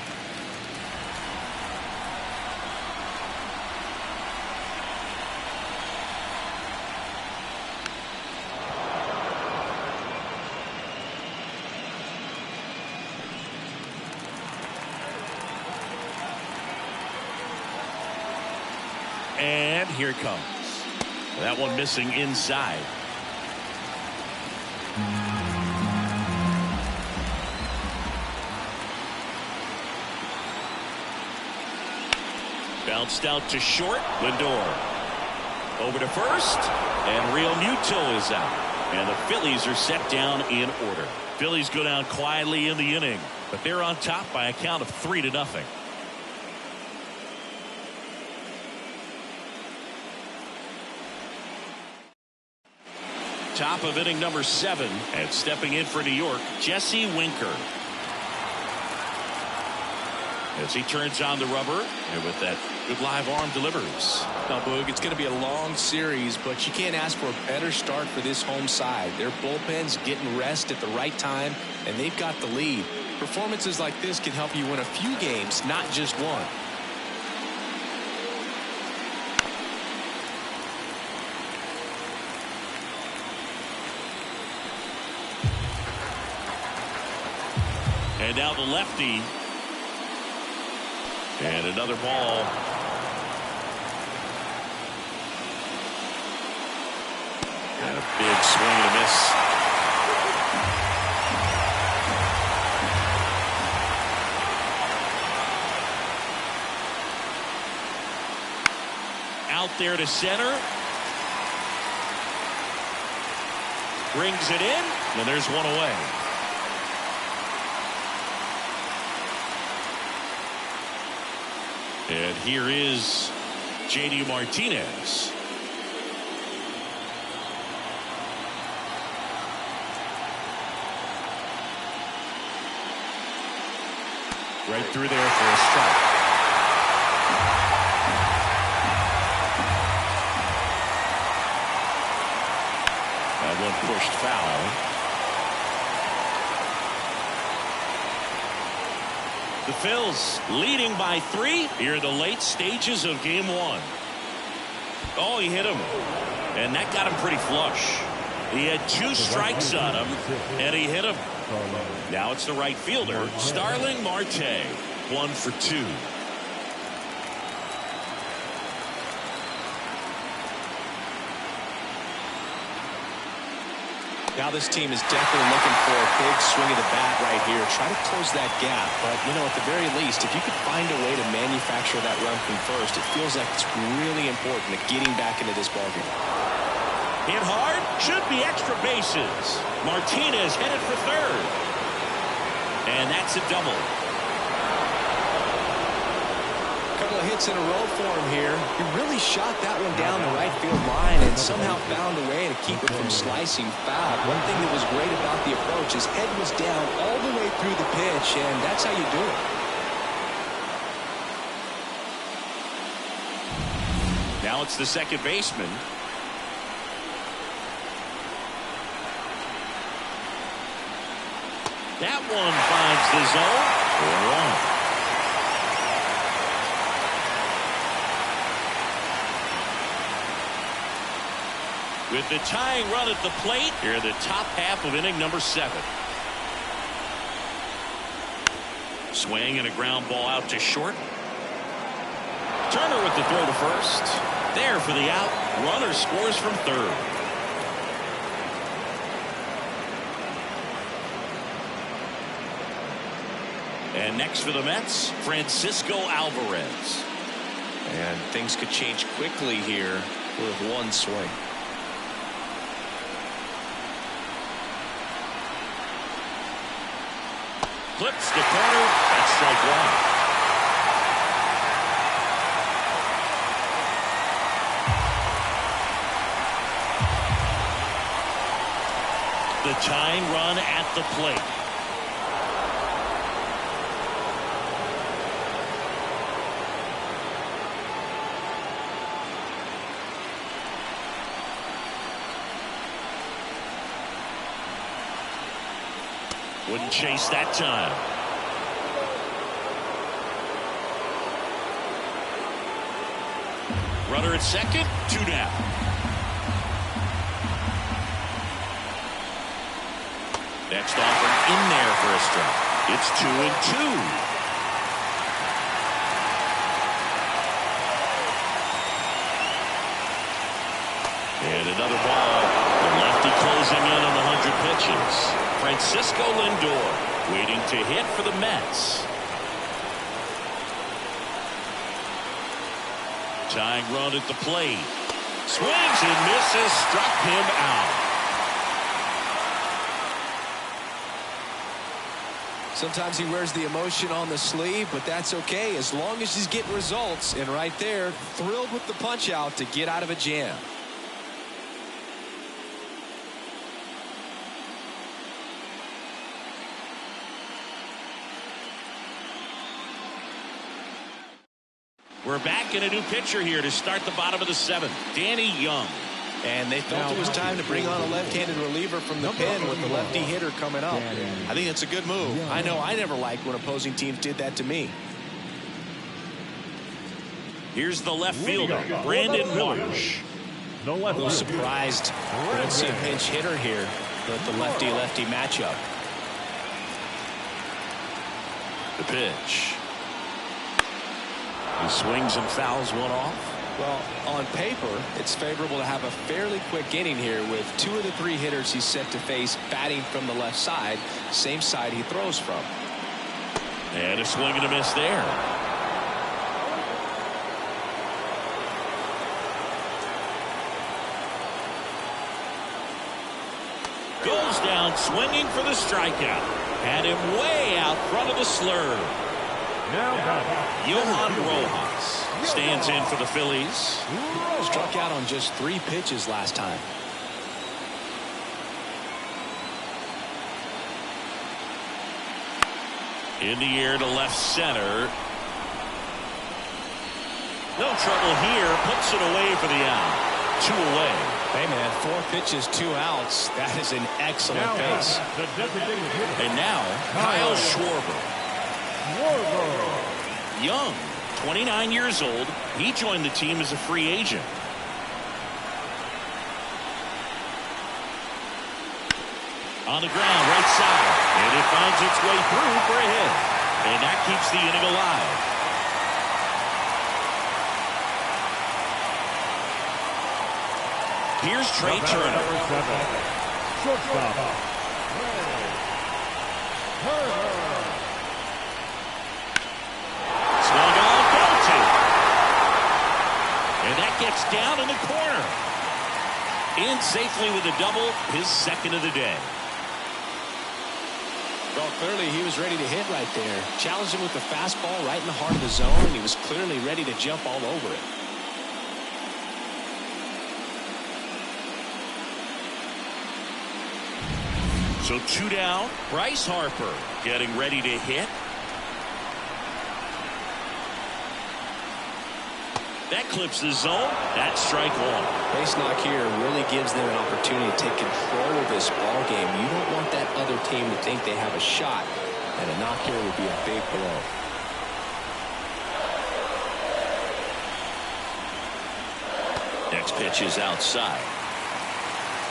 And here it comes. That one missing inside. Bounced out to short. Lindor over to first, and Real Muto is out, and the Phillies are set down in order. Phillies go down quietly in the inning, but they're on top by a count of 3-0. Top of inning number 7, and stepping in for New York, Jesse Winker. As he turns on the rubber, and with that good live arm delivers. Now, Boog, it's going to be a long series, but you can't ask for a better start for this home side. Their bullpen's getting rest at the right time, and they've got the lead. Performances like this can help you win a few games, not just one. And now the lefty. And another ball. And a big swing and a miss. Out there to center. Brings it in. And there's one away. And here is J.D. Martinez. Right through there for a strike. That one pushed foul. The Phils leading by 3 here in the late stages of game 1. Oh, he hit him. And that got him pretty flush. He had 2 strikes on him, and he hit him. Now it's the right fielder, Starling Marte. 1 for 2. Now this team is definitely looking for a big swing of the bat right here. Try to close that gap. But, you know, at the very least, if you could find a way to manufacture that run from first, it feels like it's really important to getting back into this ballgame. Hit hard. Should be extra bases. Martinez headed for third. And that's a double. Couple of hits in a row for him here. He really shot that one down the right field line and somehow found a way to keep it from slicing foul. One thing that was great about the approach, his head was down all the way through the pitch, and that's how you do it. Now it's the second baseman. That one finds the zone for a run. With the tying run at the plate, here in the top half of inning number 7. Swing and a ground ball out to short. Turner with the throw to first. There for the out. Runner scores from third. And next for the Mets, Francisco Alvarez. And things could change quickly here with one swing. Flips the corner. That's strike 1. The tying run at the plate. Wouldn't chase that time. Runner at second, 2 down. Next offer in there for a strike. It's 2-2. And another ball. The lefty closing in on 100 pitches. Francisco Lindor waiting to hit for the Mets. Tying run at the plate. Swings and misses. Struck him out. Sometimes he wears the emotion on the sleeve, but that's okay as long as he's getting results. And right there, thrilled with the punch out to get out of a jam. We're back in a new pitcher here to start the bottom of the 7th. Danny Young. And they felt it was time to bring on a left-handed reliever from the pen with the lefty hitter coming up. I think that's a good move. I know I never liked when opposing teams did that to me. Here's the left fielder, Brandon Marsh. A little surprised we don't see a pinch hitter here with the lefty-lefty matchup. The pitch. He swings and fouls one off. Well, on paper, it's favorable to have a fairly quick inning here with 2 of the 3 hitters he's set to face batting from the left side, same side he throws from. And a swing and a miss there. Goes down swinging for the strikeout. Had him way out front of the slurve. Johan Rojas stands in for the Phillies. Struck out on just 3 pitches last time. In the air to left center. No trouble here. Puts it away for the out. 2 away. Hey, man, 4 pitches, 2 outs. That is an excellent pace. And now, Kyle Schwarber. Young, 29 years old. He joined the team as a free agent. On the ground, right side. And it finds its way through for a hit. And that keeps the inning alive. Here's Trey Turner. Shortstop. Swung on, belted. And that gets down in the corner. In safely with a double, his second of the day. Well, clearly he was ready to hit right there. Challenged him with the fastball right in the heart of the zone, and he was clearly ready to jump all over it. So 2 down. Bryce Harper getting ready to hit. That clips the zone. That's strike 1. Base knock here really gives them an opportunity to take control of this ball game. You don't want that other team to think they have a shot, and a knock here would be a big blow. Next pitch is outside.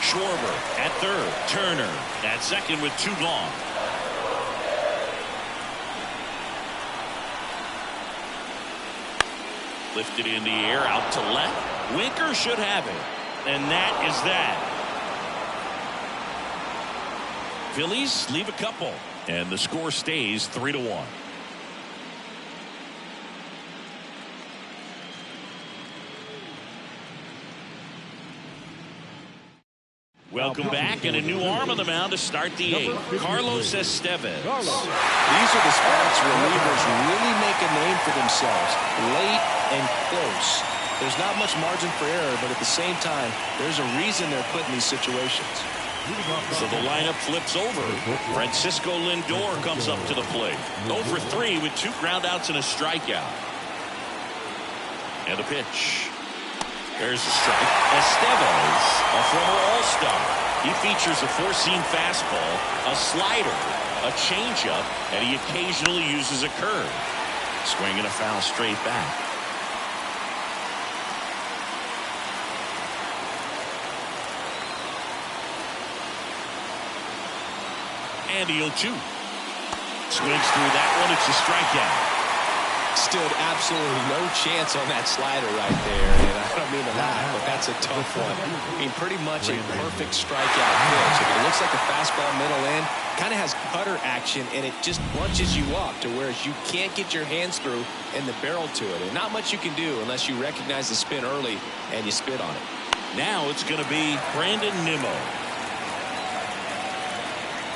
Schwarber at third. Turner at second with 2 gone. Lifted in the air out to left. Winker should have it. And that is that. Phillies leave a couple. And the score stays 3-1. Welcome back, and a new arm on the mound to start the 8th. Carlos Estevez. These are the spots relievers really make a name for themselves. Late and close. There's not much margin for error, but at the same time, there's a reason they're put in these situations. So the lineup flips over. Francisco Lindor comes up to the plate. 0 for 3 with 2 groundouts and a strikeout. And a pitch. There's a strike. Estevez, a former All-Star. He features a 4-seam fastball, a slider, a changeup, and he occasionally uses a curve. Swing and a foul straight back. And the 0-2. Swings through that one. It's a strikeout. Stood absolutely no chance on that slider right there, and I don't mean to laugh, but that's a tough one. I mean, pretty much a perfect strikeout pitch. I mean, it looks like a fastball middle in, kind of has cutter action, and it just bunches you up to where you can't get your hands through and the barrel to it. And not much you can do unless you recognize the spin early and you spit on it. Now it's going to be Brandon Nimmo.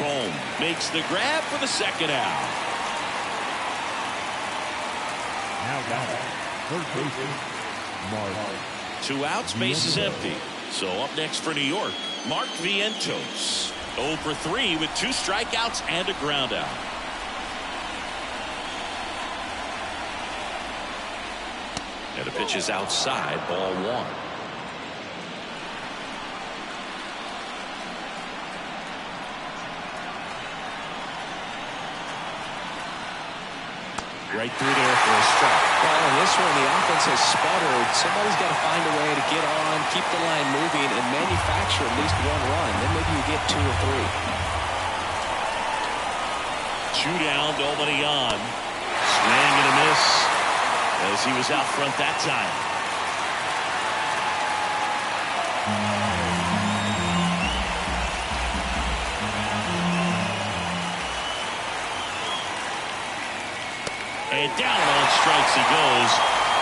Boom. Makes the grab for the second out. Now got it. Third baseman, Mark. 2 outs, base is empty. So up next for New York, Mark Vientos. 0 for 3 with 2 strikeouts and a groundout. And the pitch is outside, ball 1. Right through there for a strike. Well, in this one, the offense has sputtered. Somebody's got to find a way to get on, keep the line moving, and manufacture at least one run. Then maybe you get 2 or 3. 2 down, nobody on. Swing and a miss as he was out front that time. And down on strikes he goes.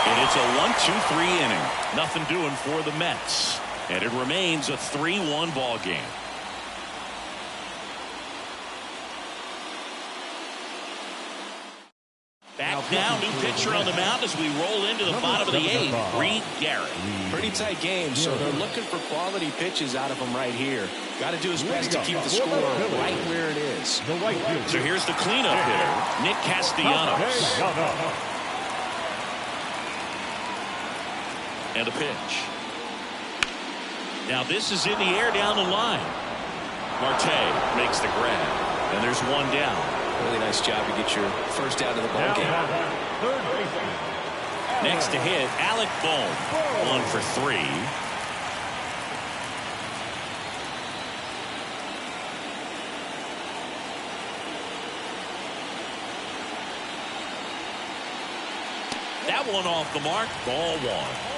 And it's a 1-2-3 inning. Nothing doing for the Mets. And it remains a 3-1 ball game. Back now, new pitcher on the mound as we roll into the bottom of the 8th. Reed Garrett. Pretty tight game, so they're looking for quality pitches out of him right here. Got to do his best to keep the score right where it is. So here's the cleanup hitter, Nick Castellanos. And a pitch. Now this is in the air down the line. Marte makes the grab, and there's 1 down. Really nice job to get your first out of the ball game. Next to hit, Alec Bohm. 1 for 3. That one off the mark. Ball 1.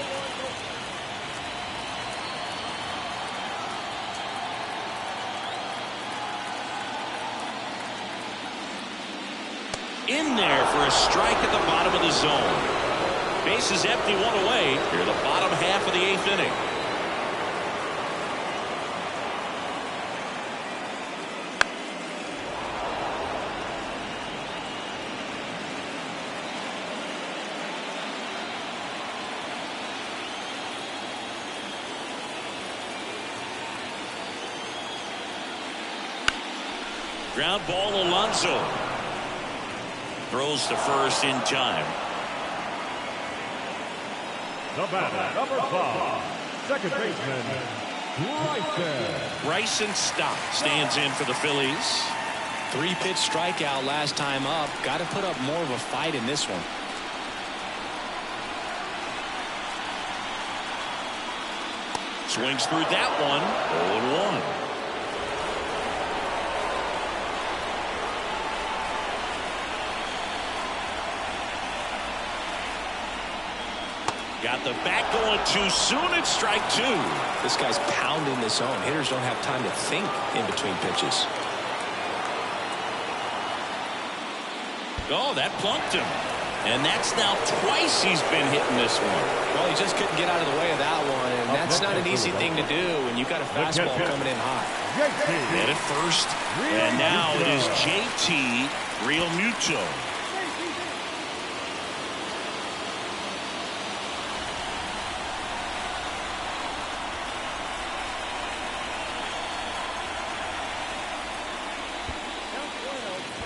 In there for a strike at the bottom of the zone. Bases empty, 1 away. Here the bottom half of the 8th inning. Ground ball, Alonso. Throws to first in time. The batter, number 5, second baseman, Bryson Stott stands in for the Phillies. 3-pitch strikeout last time up. Got to put up more of a fight in this one. Swings through that one. 0-1. Got the bat going too soon. It's strike 2. This guy's pounding the zone. Hitters don't have time to think in between pitches. Oh, that plunked him. And that's now twice he's been hitting this one. Well, he just couldn't get out of the way of that one, and that's not an easy thing to do when you've got a fastball coming in hot. And at first, and now it is JT Realmuto.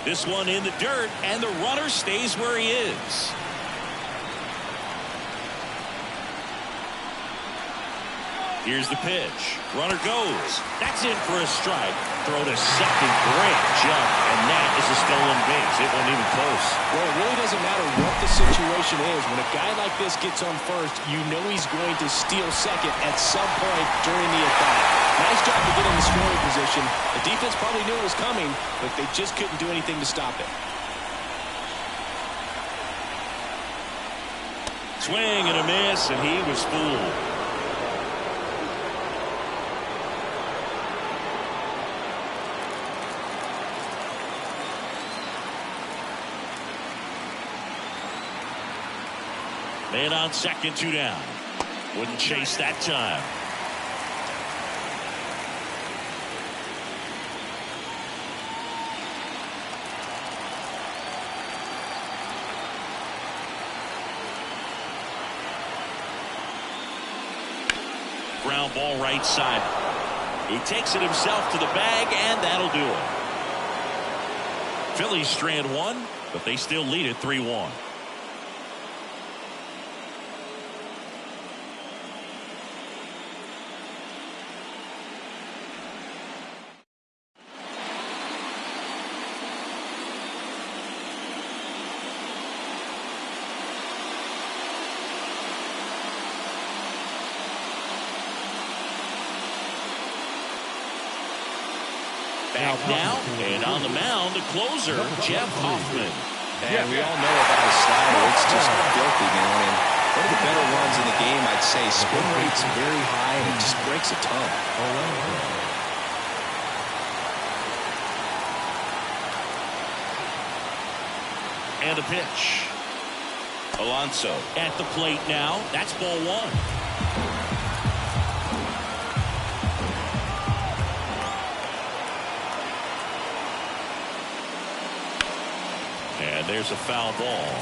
This one in the dirt, and the runner stays where he is. Here's the pitch. Runner goes. That's in for a strike. Throw to second. Great jump, and that is a stolen base. It wasn't even close. Well, it really doesn't matter what the situation is. When a guy like this gets on first, you know he's going to steal second at some point during the at-bat. Nice job to get in the scoring position. The defense probably knew it was coming, but they just couldn't do anything to stop it. Swing and a miss, and he was fooled. Man on second, 2 down. Wouldn't chase that time. Ground ball right side. He takes it himself to the bag, and that'll do it. Phillies strand 1, but they still lead it 3-1. Back now, and on the mound, the closer, Jeff Hoffman. And we all know about his slider. It's just filthy, man. And one of the better ones in the game, I'd say. Spin rate's very high, and it just breaks a ton. And a pitch. Alonso at the plate now. That's ball one. And there's a foul ball.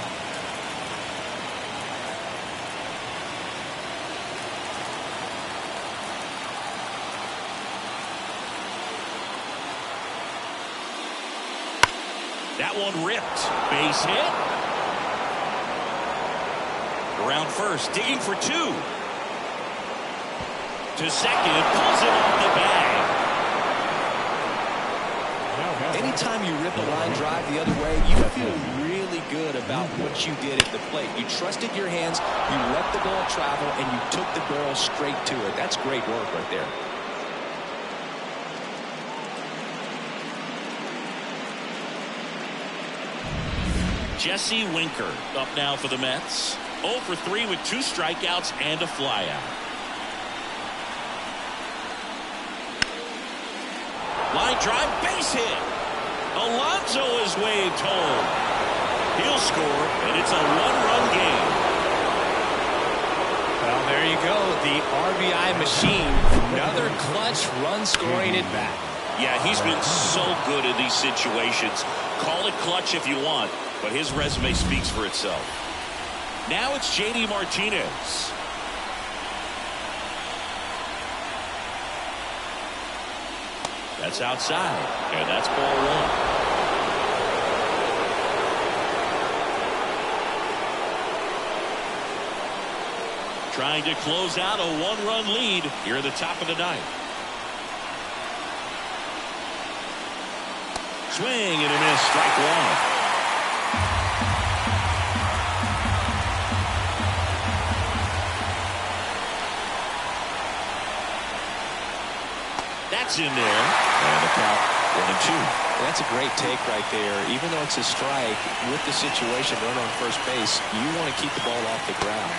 That one ripped. Base hit. Around first, digging for two. To second, pulls it off the bag. Anytime you rip a line drive the other way, you feel really good about what you did at the plate. You trusted your hands, you let the ball travel, and you took the barrel straight to it. That's great work right there. Jesse Winker up now for the Mets. 0 for 3 with 2 strikeouts and a flyout. Line drive, base hit. Alonso is waved home. He'll score, and it's a 1-run game. Well, there you go. The RBI machine. Another clutch run scoring at bat. Yeah, he's been so good in these situations. Call it clutch if you want, but his resume speaks for itself. Now it's J.D. Martinez. That's outside, and that's ball one. Trying to close out a 1-run lead here at the top of the ninth. Swing and a miss, strike one. That's in there. And the count 1-2. That's a great take right there. Even though it's a strike, with the situation, run on first base, you want to keep the ball off the ground.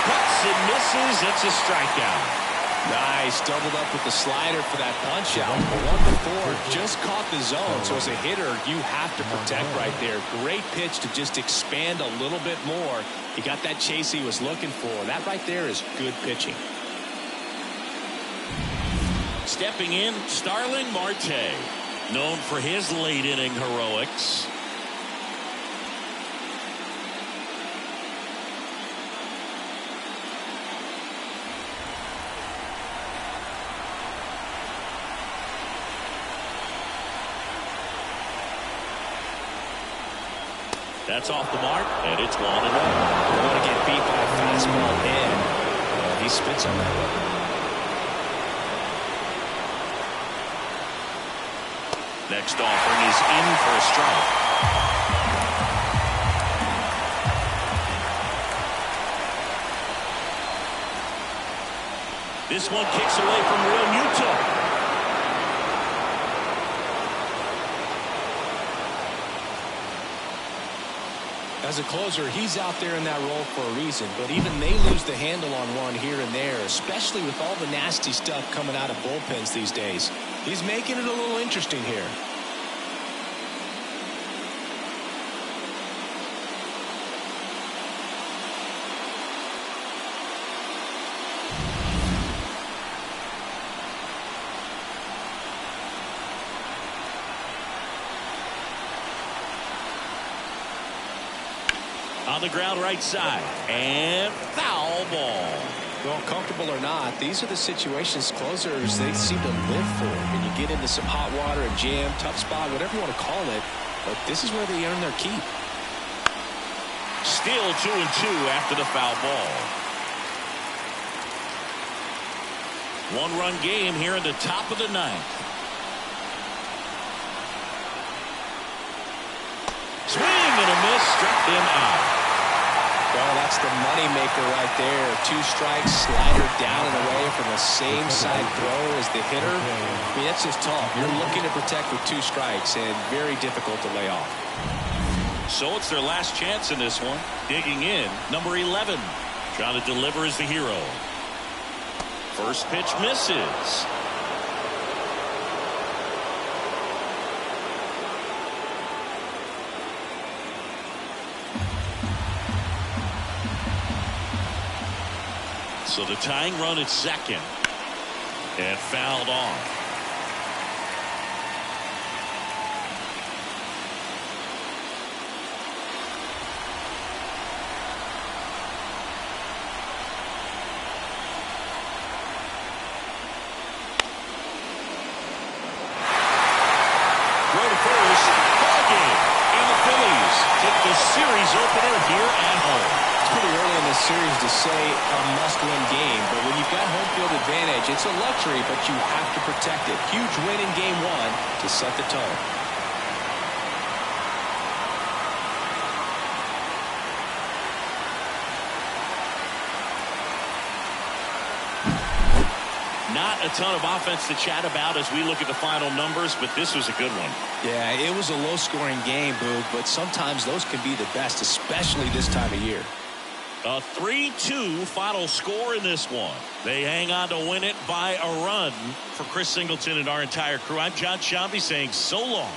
Cuts and misses. It's a strikeout. Nice. Doubled up with the slider for that punch out. 1-4. Just caught the zone. So as a hitter, you have to protect right there. Great pitch to just expand a little bit more. He got that chase he was looking for. That right there is good pitching. Stepping in, Starling Marte, known for his late inning heroics. That's off the mark, and it's 1-0. You want to get beat by a fastball in. He spits on that one. Next offering is in for a strike. This one kicks away from Real Muto. As a closer, he's out there in that role for a reason, but even they lose the handle on one here and there, especially with all the nasty stuff coming out of bullpens these days. He's making it a little interesting here. On the ground right side, and foul ball. Well, comfortable or not, these are the situations closers they seem to live for. When you get into some hot water, a jam, tough spot, whatever you want to call it, but this is where they earn their keep. Still 2-2 after the foul ball. 1-run game here in the top of the ninth. Swing and a miss, struck him out. Well, that's the money maker right there. 2 strikes, slider down and away from the same side throw as the hitter. I mean, that's just tough. You're looking to protect with 2 strikes and very difficult to lay off. So it's their last chance in this one. Digging in, number 11. Trying to deliver as the hero. First pitch misses. So the tying run at second. And fouled off. Throw to first. Ball game. And the Phillies take the series opener here at home. Pretty early in this series to say a must-win game, but when you've got home field advantage, it's a luxury, but you have to protect it. Huge win in game 1 to set the tone. Not a ton of offense to chat about as we look at the final numbers, but this was a good one. Yeah, it was a low-scoring game, Boog, but sometimes those can be the best, especially this time of year. A 3-2 final score in this one. They hang on to win it by a run. For Chris Singleton and our entire crew, I'm John Shambi saying so long.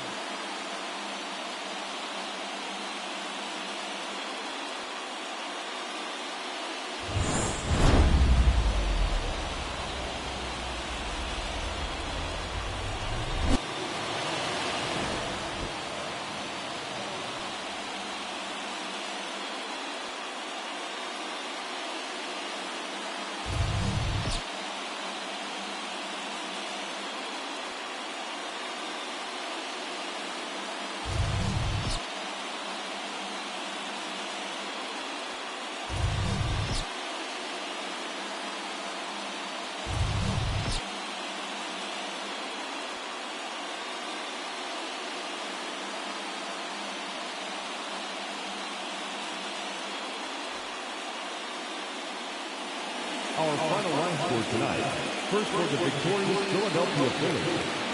Our final line score tonight. First for the victorious Philadelphia Phillies.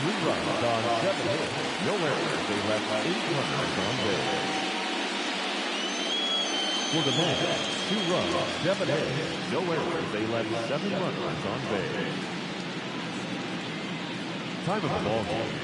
3 runs on 7 hits. No errors. They left 8 runners on base. For the Mets, 2 runs, 7 hits. No errors. They left 7 runners on base. Time of the ball game.